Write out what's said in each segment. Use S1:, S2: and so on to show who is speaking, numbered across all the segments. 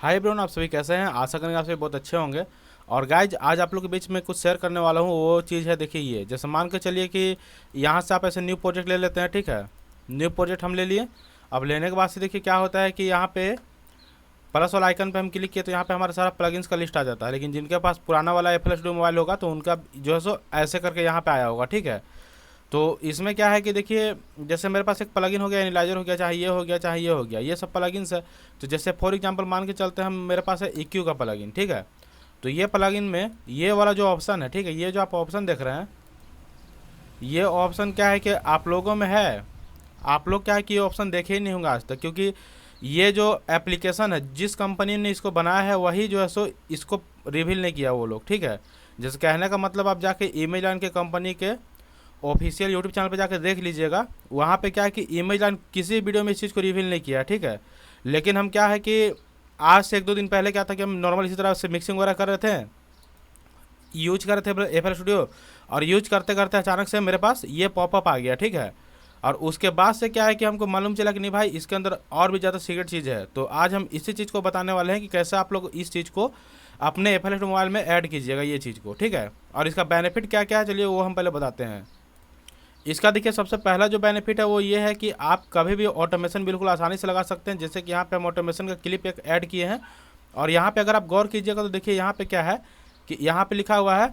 S1: हाय brown, आप सभी कैसे हैं? आशा करेंगे आप सभी बहुत अच्छे होंगे। और गाइज आज आप लोग के बीच में कुछ शेयर करने वाला हूँ। वो चीज़ है, देखिए, ये जैसे मान के चलिए कि यहाँ से आप ऐसे न्यू प्रोजेक्ट ले लेते हैं, ठीक है। न्यू प्रोजेक्ट हम ले लिए। अब लेने के बाद से देखिए क्या होता है कि यहाँ पे प्लस वाला आइकन पे हम क्लिक किए तो यहाँ पे हमारा सारा प्लगइन्स का लिस्ट आ जाता है। लेकिन जिनके पास पुराना वाला FL Studio मोबाइल होगा तो उनका जो है सो ऐसे करके यहाँ पे आया होगा, ठीक है। तो इसमें क्या है कि देखिए, जैसे मेरे पास एक प्लगइन हो गया, एनालाइजर हो गया, चाहे ये हो गया चाहे ये हो गया, ये सब प्लगइन्स है। तो जैसे फॉर एग्जांपल मान के चलते हैं, हम मेरे पास है EQ का प्लगइन, ठीक है। तो ये प्लगइन में ये वाला जो ऑप्शन है, ठीक है, ये जो आप ऑप्शन देख रहे हैं, ये ऑप्शन क्या है कि आप लोगों में है। आप लोग क्या है कि ये ऑप्शन देखे ही नहीं होंगे आज तक, क्योंकि ये जो एप्लीकेशन है, जिस कंपनी ने इसको बनाया है वही जो है सो इसको रिवील नहीं किया वो लोग, ठीक है। जैसे कहने का मतलब, आप जाके इमेज लाइन के कंपनी के ऑफिशियल यूट्यूब चैनल पे जाकर देख लीजिएगा। वहाँ पे क्या है कि इमेज लाइन किसी वीडियो में इस चीज़ को रिवील नहीं किया है, ठीक है। लेकिन हम क्या है कि आज से 1-2 दिन पहले क्या था कि हम नॉर्मल इसी तरह से मिक्सिंग वगैरह कर रहे थे, यूज कर रहे थे FL Studio। और यूज करते करते अचानक से मेरे पास ये पॉपअप आ गया, ठीक है। और उसके बाद से क्या है कि हमको मालूम चला कि नहीं भाई, इसके अंदर और भी ज़्यादा सीक्रेट चीज़ है। तो आज हम इसी चीज़ को बताने वाले हैं कि कैसे आप लोग इस चीज़ को अपने FL Studio मोबाइल में ऐड कीजिएगा, ये चीज़ को, ठीक है। और इसका बेनिफिट क्या क्या है, चलिए वो हम पहले बताते हैं। इसका देखिए, सबसे पहला जो बेनिफिट है वो ये है कि आप कभी भी ऑटोमेशन बिल्कुल आसानी से लगा सकते हैं। जैसे कि यहाँ पे हम ऑटोमेशन का क्लिप एक ऐड किए हैं। और यहाँ पे अगर आप गौर कीजिएगा तो देखिए यहाँ पे क्या है कि यहाँ पे लिखा हुआ है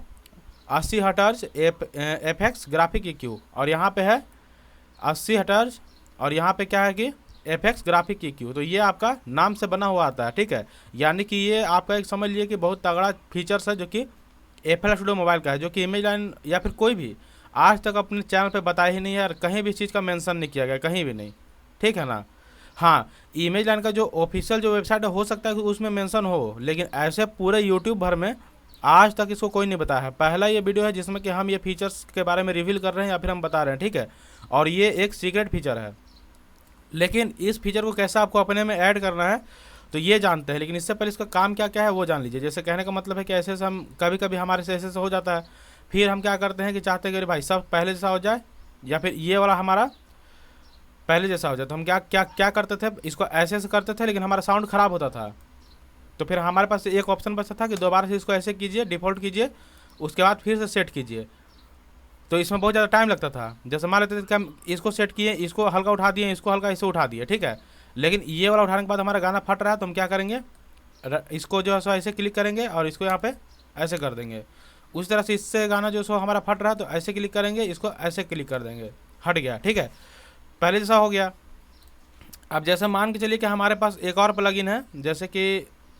S1: 80 हर्ट्ज FX ग्राफिक EQ। और यहाँ पे है 80 हर्ट्ज, और यहाँ पे क्या है कि FX ग्राफिक EQ। तो ये आपका नाम से बना हुआ आता है, ठीक है। यानी कि ये आपका एक समझ लिए कि बहुत तगड़ा फीचर्स है जो कि FL Studio मोबाइल का है, जो कि इमेज लाइन या फिर कोई भी आज तक अपने चैनल पे बताया ही नहीं है, और कहीं भी इस चीज़ का मेंशन नहीं किया गया, कहीं भी नहीं, ठीक है ना। हाँ, इमेज लाइन का जो ऑफिशियल जो वेबसाइट है, हो सकता है कि उसमें मेंशन हो, लेकिन ऐसे पूरे यूट्यूब भर में आज तक इसको कोई नहीं बताया है। पहला ये वीडियो है जिसमें कि हम ये फीचर्स के बारे में रिवील कर रहे हैं या फिर हम बता रहे हैं, ठीक है। और ये एक सीक्रेट फीचर है। लेकिन इस फीचर को कैसे आपको अपने में ऐड करना है तो ये जानते हैं, लेकिन इससे पहले इसका काम क्या क्या है वो जान लीजिए। जैसे कहने का मतलब है कि ऐसे से हम कभी कभी हमारे से ऐसे से हो जाता है, फिर हम क्या करते हैं कि चाहते हैं कि भाई सब पहले जैसा हो जाए, या फिर ये वाला हमारा पहले जैसा हो जाए। तो हम क्या क्या क्या करते थे, इसको ऐसे ऐसे करते थे, लेकिन हमारा साउंड ख़राब होता था। तो फिर हमारे पास एक ऑप्शन बचता था कि दोबारा से इसको ऐसे कीजिए, डिफ़ॉल्ट कीजिए, उसके बाद फिर से सेट कीजिए। तो इसमें बहुत ज़्यादा टाइम लगता था। जैसे मान लेते थे कि हम इसको सेट किए, इसको हल्का उठा दिए, इसको हल्का इसे उठा दिए, ठीक है। लेकिन ये वाला उठाने के बाद हमारा गाना फट रहा है तो हम क्या करेंगे, इसको जो है सो ऐसे क्लिक करेंगे और इसको यहाँ पे ऐसे कर देंगे। उस तरह से इससे गाना जो सो हमारा फट रहा है तो ऐसे क्लिक करेंगे, इसको ऐसे क्लिक कर देंगे, हट गया, ठीक है, पहले जैसा हो गया। अब जैसे मान के चलिए कि हमारे पास एक और प्लगइन है, जैसे कि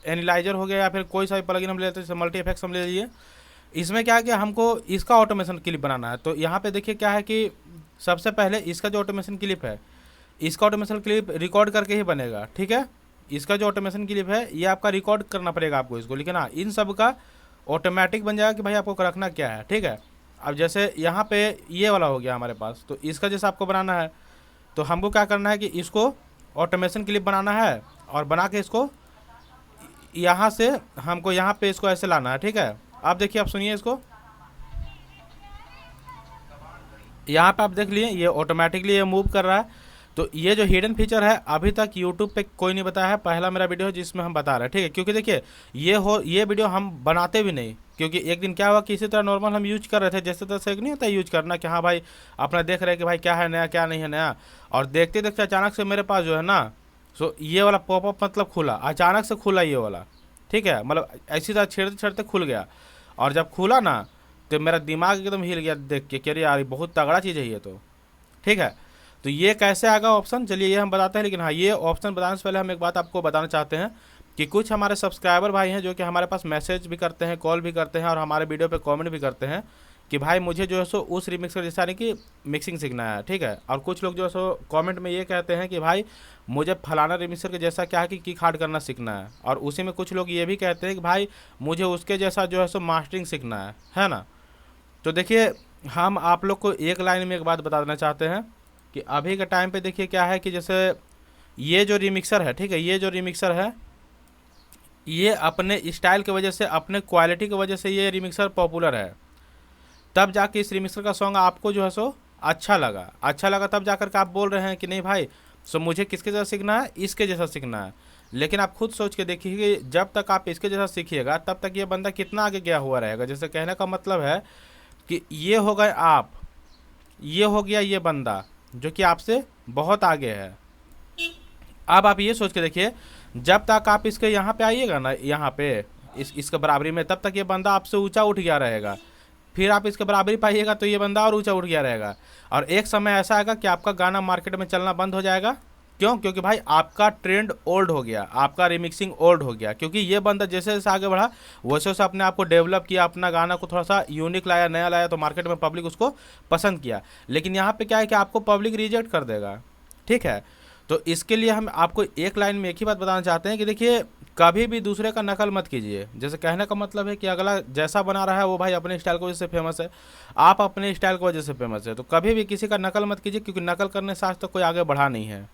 S1: एनालाइजर हो गया या फिर कोई सा भी प्लगइन हम ले लेते हैं, जैसे मल्टी इफेक्ट्स हम ले लीजिए। इसमें क्या है कि हमको इसका ऑटोमेशन क्लिप बनाना है। तो यहाँ पे देखिए क्या है कि सबसे पहले इसका जो ऑटोमेशन क्लिप है, इसका ऑटोमेशन क्लिप रिकॉर्ड करके ही बनेगा, ठीक है। इसका जो ऑटोमेशन क्लिप है ये आपका रिकॉर्ड करना पड़ेगा आपको इसको, लेकिन हाँ, इन सब का ऑटोमेटिक बन जाएगा कि भाई आपको रखना क्या है, ठीक है। अब जैसे यहाँ पे ये वाला हो गया हमारे पास, तो इसका जैसा आपको बनाना है तो हमको क्या करना है कि इसको ऑटोमेशन क्लिप बनाना है, और बना के इसको यहाँ से हमको यहाँ पे इसको ऐसे लाना है, ठीक है। आप देखिए, आप सुनिए इसको, यहाँ पे आप देख लिए ये ऑटोमेटिकली ये मूव कर रहा है। तो ये जो हिडन फीचर है अभी तक यूट्यूब पे कोई नहीं बताया है, पहला मेरा वीडियो है जिसमें हम बता रहे हैं, ठीक है। क्योंकि देखिए ये वीडियो हम बनाते भी नहीं, क्योंकि एक दिन क्या हुआ कि इसी तरह नॉर्मल हम यूज कर रहे थे, जैसे तैसे नहीं होता यूज करना कि हाँ भाई अपना देख रहे हैं कि भाई क्या है नया क्या नहीं है नया। और देखते देखते अचानक से मेरे पास जो है ना, सो ये वाला पॉपअप मतलब खुला, अचानक से खुला ये वाला, ठीक है। मतलब ऐसी तरह छेड़ते छेड़ते खुल गया। और जब खुला ना तो मेरा दिमाग एकदम हिल गया देख के कि अरे यार बहुत तगड़ा चीज़ है ये तो, ठीक है। तो ये कैसे आएगा ऑप्शन, चलिए ये हम बताते हैं। लेकिन हाँ, ये ऑप्शन बताने से पहले हम एक बात आपको बताना चाहते हैं कि कुछ हमारे सब्सक्राइबर भाई हैं जो कि हमारे पास मैसेज भी करते हैं, कॉल भी करते हैं, और हमारे वीडियो पे कमेंट भी करते हैं कि भाई मुझे जो है सो उस रिमिक्सर जैसा नहीं कि मिक्सिंग सीखना है, ठीक है। और कुछ लोग जो है सो कमेंट में ये कहते हैं कि भाई मुझे फलाना रिमिक्सर के जैसा क्या है कि किक हार्ड करना सीखना है। और उसी में कुछ लोग ये भी कहते हैं कि भाई मुझे उसके जैसा जो है सो मास्टरिंग सीखना है ना। तो देखिए, हम आप लोग को एक लाइन में एक बात बता देना चाहते हैं कि अभी के टाइम पे देखिए क्या है कि जैसे ये जो रिमिक्सर है, ठीक है, ये जो रिमिक्सर है ये अपने स्टाइल की वजह से, अपने क्वालिटी की वजह से ये रिमिक्सर पॉपुलर है। तब जाके इस रिमिक्सर का सॉन्ग आपको जो है सो अच्छा लगा तब जाकर के आप बोल रहे हैं कि नहीं भाई सो मुझे किसके जैसा सीखना है, इसके जैसा सीखना है। लेकिन आप खुद सोच के देखिए कि जब तक आप इसके जैसा सीखिएगा तब तक ये बंदा कितना आगे गया हुआ रहेगा। जैसे कहने का मतलब है कि ये हो गए आप, ये हो गया ये बंदा जो कि आपसे बहुत आगे है। अब आप ये सोच के देखिए, जब तक आप इसके यहाँ पे आइएगा ना, यहाँ पे इसके बराबरी में, तब तक ये बंदा आपसे ऊंचा उठ गया रहेगा। फिर आप इसके बराबरी पाइएगा तो ये बंदा और ऊंचा उठ गया रहेगा। और एक समय ऐसा आएगा कि आपका गाना मार्केट में चलना बंद हो जाएगा। क्यों? क्योंकि भाई आपका ट्रेंड ओल्ड हो गया, आपका रिमिक्सिंग ओल्ड हो गया। क्योंकि ये बंदा जैसे जैसे आगे बढ़ा वैसे वैसे अपने आप को डेवलप किया, अपना गाना को थोड़ा सा यूनिक लाया, नया लाया, तो मार्केट में पब्लिक उसको पसंद किया। लेकिन यहाँ पे क्या है कि आपको पब्लिक रिजेक्ट कर देगा। ठीक है, तो इसके लिए हम आपको एक लाइन में एक ही बात बताना चाहते हैं कि देखिए, कभी भी दूसरे का नकल मत कीजिए। जैसे कहने का मतलब है कि अगला जैसा बना रहा है वो भाई अपने स्टाइल की वजह से फेमस है, आप अपने स्टाइल की वजह से फेमस है। तो कभी भी किसी का नकल मत कीजिए, क्योंकि नकल करने से आज तक कोई आगे बढ़ा नहीं है।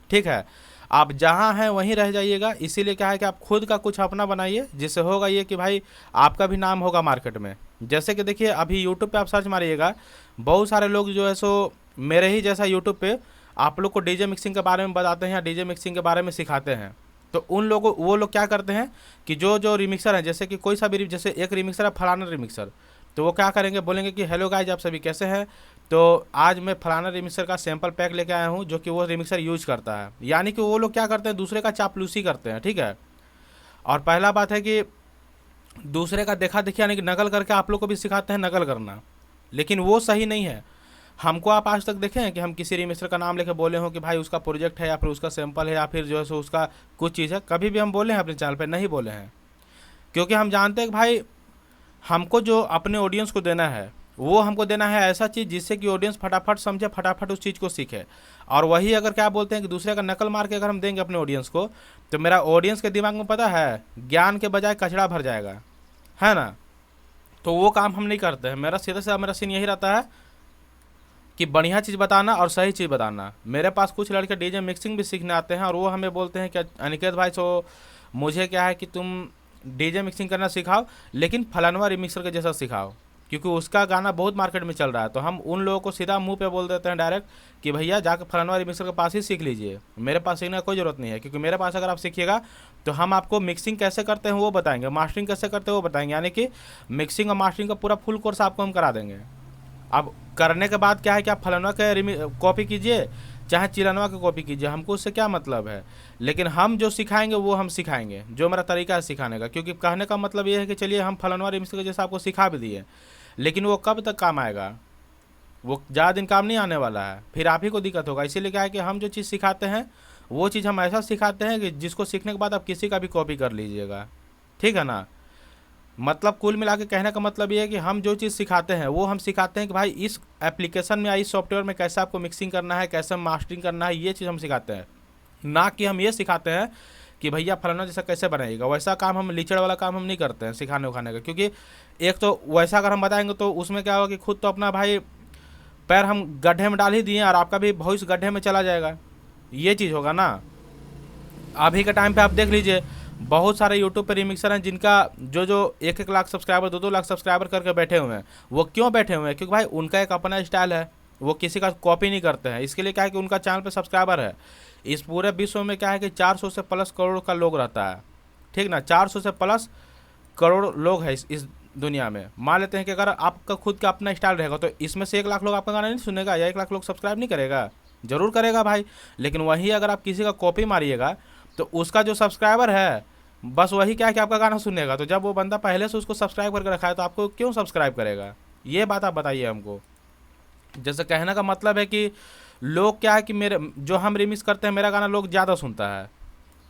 S1: ठीक है, आप जहाँ हैं वहीं रह जाइएगा। इसीलिए क्या है कि आप खुद का कुछ अपना बनाइए, जिससे होगा ये कि भाई आपका भी नाम होगा मार्केट में। जैसे कि देखिए, अभी यूट्यूब पे आप सर्च मारिएगा, बहुत सारे लोग जो है सो मेरे ही जैसा यूट्यूब पे आप लोग को डीजे मिक्सिंग के बारे में बताते हैं या डीजे मिक्सिंग के बारे में सिखाते हैं। तो उन लोगों वो लोग क्या करते हैं कि जो रिमिक्सर हैं, जैसे कि कोई सा भी, जैसे एक रिमिक्सर है फलाना रिमिक्सर, तो वो क्या करेंगे, बोलेंगे कि हेलो गाइज, आप सभी कैसे हैं, तो आज मैं फलाना रिमिक्सर का सैंपल पैक लेके आया हूँ जो कि वो रिमिक्सर यूज करता है। यानी कि वो लोग क्या करते हैं, दूसरे का चापलूसी करते हैं। ठीक है, और पहला बात है कि दूसरे का देखा देखी यानी कि नकल करके आप लोग को भी सिखाते हैं नकल करना, लेकिन वो सही नहीं है। हमको आप आज तक देखें हैं कि हम किसी रिमिक्सर का नाम लेके बोले हो कि भाई उसका प्रोजेक्ट है या फिर उसका सैंपल है या फिर जो है सो उसका कुछ चीज़ है? कभी भी हम बोले हैं अपने चैनल पे? नहीं बोले हैं। क्योंकि हम जानते हैं कि भाई हमको जो अपने ऑडियंस को देना है वो हमको देना है ऐसा चीज़ जिससे कि ऑडियंस फटाफट समझे, फटाफट उस चीज़ को सीखे। और वही अगर क्या बोलते हैं कि दूसरे का नकल मार के अगर हम देंगे अपने ऑडियंस को, तो मेरा ऑडियंस के दिमाग में पता है ज्ञान के बजाय कचरा भर जाएगा, है ना। तो वो काम हम नहीं करते हैं। मेरा सीधा सा मेरा सीन यही रहता है कि बढ़िया चीज़ बताना और सही चीज़ बताना। मेरे पास कुछ लड़के डीजे मिक्सिंग भी सीखने आते हैं और वो हमें बोलते हैं कि अनिकेत भाई, सो मुझे क्या है कि तुम डीजे मिक्सिंग करना सिखाओ, लेकिन फलानवा रिमिक्सर के जैसा सिखाओ, क्योंकि उसका गाना बहुत मार्केट में चल रहा है। तो हम उन लोगों को सीधा मुंह पे बोल देते हैं डायरेक्ट कि भैया जाकर फलानवा रिमिक्सर के पास ही सीख लीजिए, मेरे पास सीखने की कोई ज़रूरत नहीं है। क्योंकि मेरे पास अगर आप सीखिएगा तो हम आपको मिक्सिंग कैसे करते हैं वो बताएंगे, मास्टरिंग कैसे करते हैं वो बताएंगे, यानी कि मिक्सिंग और मास्टरिंग का पूरा फुल कोर्स आपको हम करा देंगे। अब करने के बाद क्या है कि आप फलानवा के कॉपी कीजिए चाहे चिरनवा की कॉपी कीजिए, हमको उससे क्या मतलब है। लेकिन हम जो सिखाएंगे वो हम सिखाएंगे, जो मेरा तरीका है सिखाने का। क्योंकि कहने का मतलब ये है कि चलिए हम फलानवा रिमिक्सर के जैसा आपको सिखा भी दिए, लेकिन वो कब तक काम आएगा? वो ज़्यादा दिन काम नहीं आने वाला है, फिर आप ही को दिक्कत होगा। इसीलिए क्या है कि हम जो चीज़ सिखाते हैं वो चीज़ हम ऐसा सिखाते हैं कि जिसको सीखने के बाद आप किसी का भी कॉपी कर लीजिएगा। ठीक है ना। मतलब कुल मिला के कहने का मतलब ये है कि हम जो चीज़ सिखाते हैं वो हम सिखाते हैं कि भाई इस एप्लीकेशन में या इस सॉफ्टवेयर में कैसे आपको मिक्सिंग करना है, कैसे मास्टरिंग करना है, ये चीज़ हम सिखाते हैं। ना कि हम ये सिखाते हैं कि भैया फलाना जैसा कैसे बनाइएगा। वैसा काम हम लीचड़ वाला काम हम नहीं करते हैं सिखाने उखाने का। क्योंकि एक तो वैसा अगर हम बताएंगे तो उसमें क्या होगा कि खुद तो अपना भाई पैर हम गड्ढे में डाल ही दिए और आपका भी भविष्य गड्ढे में चला जाएगा, ये चीज़ होगा ना। अभी के टाइम पे आप देख लीजिए, बहुत सारे यूट्यूब पे रिमिक्सर हैं जिनका जो 1-1 लाख सब्सक्राइबर, 2-2 लाख सब्सक्राइबर करके बैठे हुए हैं। वो क्यों बैठे हुए हैं? क्योंकि भाई उनका एक अपना स्टाइल है, वो किसी का कॉपी नहीं करते हैं। इसके लिए क्या है कि उनका चैनल पे सब्सक्राइबर है। इस पूरे विश्व में क्या है कि 400 से प्लस करोड़ का लोग रहता है। ठीक ना, 400 से प्लस करोड़ लोग हैं इस दुनिया में। मान लेते हैं कि अगर आपका खुद का अपना स्टाइल रहेगा तो इसमें से 1 लाख लोग आपका गाना नहीं सुनेगा या 1 लाख लोग सब्सक्राइब नहीं करेगा? जरूर करेगा भाई। लेकिन वही अगर आप किसी का कॉपी मारिएगा तो उसका जो सब्सक्राइबर है बस वही क्या है कि आपका गाना सुनेगा। तो जब वो बंदा पहले से उसको सब्सक्राइब करके रखा है तो आपको क्यों सब्सक्राइब करेगा? ये बात आप बताइए हमको। जैसे कहने का मतलब है कि लोग क्या है कि मेरे जो हम रिमिक्स करते हैं मेरा गाना लोग ज़्यादा सुनता है।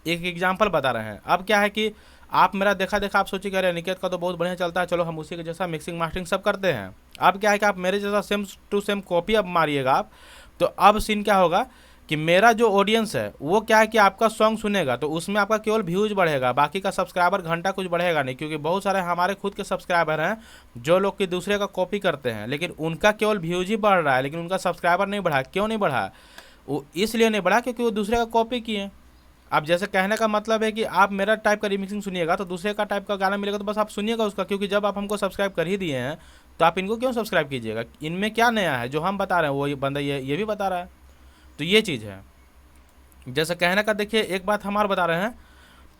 S1: एक एग्जांपल बता रहे हैं। अब क्या है कि आप मेरा देखा देखा आप सोचिए अरे निकेत का तो बहुत बढ़िया चलता है, चलो हम उसी के जैसा मिक्सिंग मास्टरिंग सब करते हैं। अब क्या है कि आप मेरे जैसा सेम टू सेम कॉपी अब मारिएगा आप, तो अब सीन क्या होगा कि मेरा जो ऑडियंस है वो क्या है कि आपका सॉन्ग सुनेगा तो उसमें आपका केवल व्यूज़ बढ़ेगा, बाकी का सब्सक्राइबर घंटा कुछ बढ़ेगा नहीं। क्योंकि बहुत सारे हमारे खुद के सब्सक्राइबर हैं जो लोग कि दूसरे का कॉपी करते हैं, लेकिन उनका केवल व्यूज़ ही बढ़ रहा है, लेकिन उनका सब्सक्राइबर नहीं बढ़ा। क्यों नहीं बढ़ा? वो इसलिए नहीं बढ़ा क्योंकि वो दूसरे का कॉपी किए। अब जैसे कहने का मतलब है कि आप मेरा टाइप का रिमिक्सिंग सुनिएगा तो दूसरे का टाइप का गाना मिलेगा तो बस आप सुनिएगा उसका। क्योंकि जब आप हमको सब्सक्राइब कर ही दिए हैं तो आप इनको क्यों सब्सक्राइब कीजिएगा? इनमें क्या नया है? जो हम बता रहे हैं वो बंदा ये भी बता रहा है। तो ये चीज़ है। जैसे कहने का देखिए एक बात हमार बता रहे हैं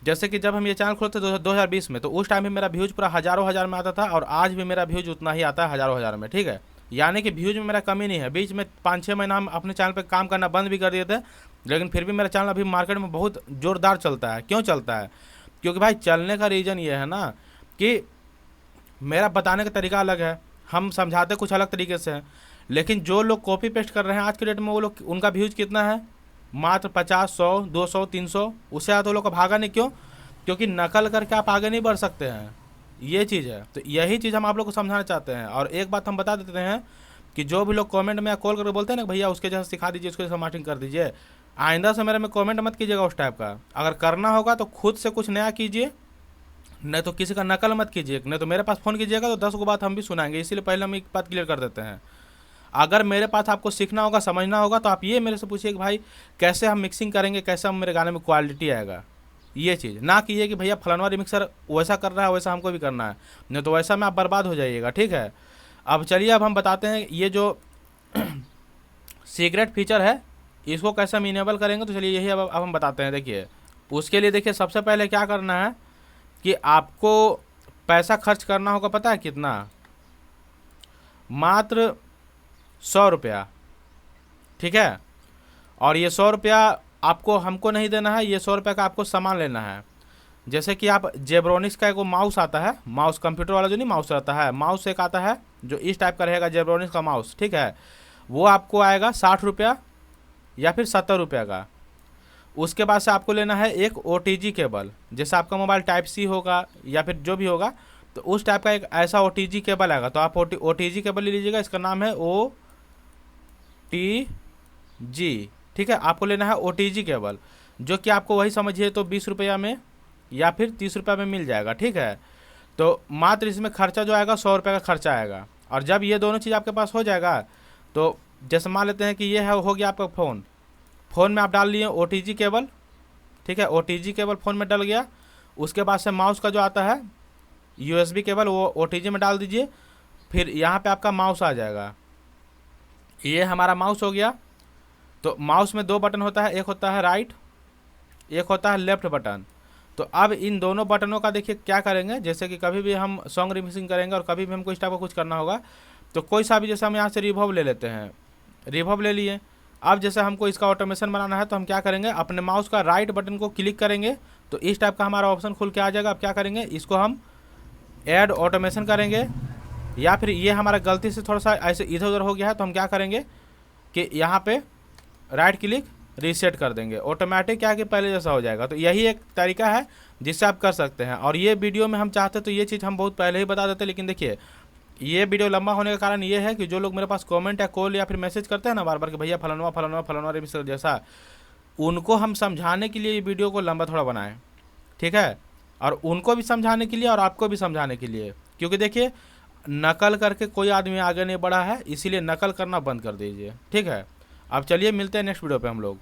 S1: जैसे कि जब हम ये चैनल खोलते 2020 में, तो उस टाइम भी मेरा व्यूज पूरा हज़ारों हज़ार में आता था, और आज भी मेरा व्यूज उतना ही आता है, हज़ारों हज़ार में, ठीक है। यानी कि व्यूज में मेरा कमी नहीं है। बीच में 5-6 महीना हम अपने चैनल पे काम करना बंद भी कर दिए थे, लेकिन फिर भी मेरा चैनल अभी मार्केट में बहुत ज़ोरदार चलता है। क्यों चलता है? क्योंकि भाई चलने का रीज़न ये है ना कि मेरा बताने का तरीका अलग है, हम समझाते कुछ अलग तरीके से हैं। लेकिन जो लोग कॉपी पेस्ट कर रहे हैं आज के डेट में, वो लोग, उनका व्यूज कितना है? मात्र 50, 100, 200, 300, उससे ज़्यादा तो लोग का भागा नहीं। क्यों? क्योंकि नकल करके आप आगे नहीं बढ़ सकते हैं, ये चीज़ है। तो यही चीज़ हम आप लोग को समझाना चाहते हैं। और एक बात हम बता देते हैं कि जो भी लोग कमेंट में या कॉल करके बोलते हैं ना, भैया उसके जैसा सिखा दीजिए, उसके जैसा मार्केटिंग कर दीजिए, आइंदा से मेरे में कमेंट मत कीजिएगा उस टाइप का। अगर करना होगा तो खुद से कुछ नया कीजिए, नहीं तो किसी का नकल मत कीजिए। नहीं तो मेरे पास फ़ोन कीजिएगा तो 10 गो बात हम भी सुनाएंगे। इसीलिए पहले हम एक बात क्लियर कर देते हैं। अगर मेरे पास आपको सीखना होगा, समझना होगा, तो आप ये मेरे से पूछिए कि भाई कैसे हम मिक्सिंग करेंगे, कैसे हम मेरे गाने में क्वालिटी आएगा, ये चीज़ ना कि ये कि भैया फलाना रिमिक्सर वैसा कर रहा है वैसा हमको भी करना है, नहीं तो वैसा में आप बर्बाद हो जाइएगा, ठीक है। अब चलिए, अब हम बताते हैं ये जो सीक्रेट फीचर है इसको कैसे हम इनेबल करेंगे। तो चलिए यही अब हम बताते हैं। देखिए, उसके लिए देखिए सबसे पहले क्या करना है कि आपको पैसा खर्च करना होगा, पता है कितना? मात्र 100 रुपया, ठीक है। और ये 100 रुपया आपको हमको नहीं देना है, ये 100 रुपये का आपको सामान लेना है। जैसे कि आप जेब्रोनिक्स का एक वो माउस आता है, माउस कंप्यूटर वाला जो नहीं माउस रहता है, माउस एक आता है जो इस टाइप का रहेगा, जेब्रोनिक्स का माउस, ठीक है। वो आपको आएगा 60 रुपया या फिर 70 रुपया का। उसके बाद से आपको लेना है एक OTG केबल। जैसे आपका मोबाइल टाइप C होगा या फिर जो भी होगा, तो उस टाइप का एक ऐसा OTG केबल आएगा। तो आप OTG केबल ले लीजिएगा, इसका नाम है OTG, ठीक है। आपको लेना है OTG केबल, जो कि आपको वही समझिए तो 20 रुपया में या फिर 30 रुपया में मिल जाएगा, ठीक है। तो मात्र इसमें खर्चा जो आएगा 100 रुपये का खर्चा आएगा। और जब ये दोनों चीज़ आपके पास हो जाएगा, तो जैसे मान लेते हैं कि ये है हो गया आपका फ़ोन में आप डाल लिए OTG केबल, ठीक है। OTG केबल फ़ोन में डल गया। उसके बाद से माउस का जो आता है USB केबल, वो OTG में डाल दीजिए। फिर यहाँ पे आपका माउस आ जाएगा, ये हमारा माउस हो गया। तो माउस में 2 बटन होता है, एक होता है राइट, एक होता है लेफ्ट बटन। तो अब इन दोनों बटनों का देखिए क्या करेंगे, जैसे कि कभी भी हम सॉन्ग रिमिक्सिंग करेंगे और कभी भी हमको इस टाइप का कुछ करना होगा, तो कोई सा भी, जैसे हम यहाँ से रिवर्ब ले लेते हैं, रिवर्ब ले लिए। अब जैसे हमको इसका ऑटोमेशन बनाना है, तो हम क्या करेंगे, अपने माउस का राइट बटन को क्लिक करेंगे तो इस टाइप का हमारा ऑप्शन खुल के आ जाएगा। अब क्या करेंगे, इसको हम ऐड ऑटोमेशन करेंगे, या फिर ये हमारा गलती से थोड़ा सा ऐसे इधर उधर हो गया है, तो हम क्या करेंगे कि यहाँ पे राइट क्लिक रीसेट कर देंगे, ऑटोमेटिक क्या कि पहले जैसा हो जाएगा। तो यही एक तरीका है जिससे आप कर सकते हैं। और ये वीडियो में हम चाहते तो ये चीज़ हम बहुत पहले ही बता देते, लेकिन देखिए ये वीडियो लंबा होने का कारण ये है कि जो लोग मेरे पास कमेंट या कॉल या फिर मैसेज करते हैं ना बार बार कि भैया फलाना फलाना फलाना रिमिक्सर जैसा, उनको हम समझाने के लिए ये वीडियो को लंबा थोड़ा बनाएं, ठीक है। और उनको भी समझाने के लिए और आपको भी समझाने के लिए, क्योंकि देखिए नकल करके कोई आदमी आगे नहीं बढ़ा है, इसीलिए नकल करना बंद कर दीजिए, ठीक है। अब चलिए मिलते हैं नेक्स्ट वीडियो पे हम लोग।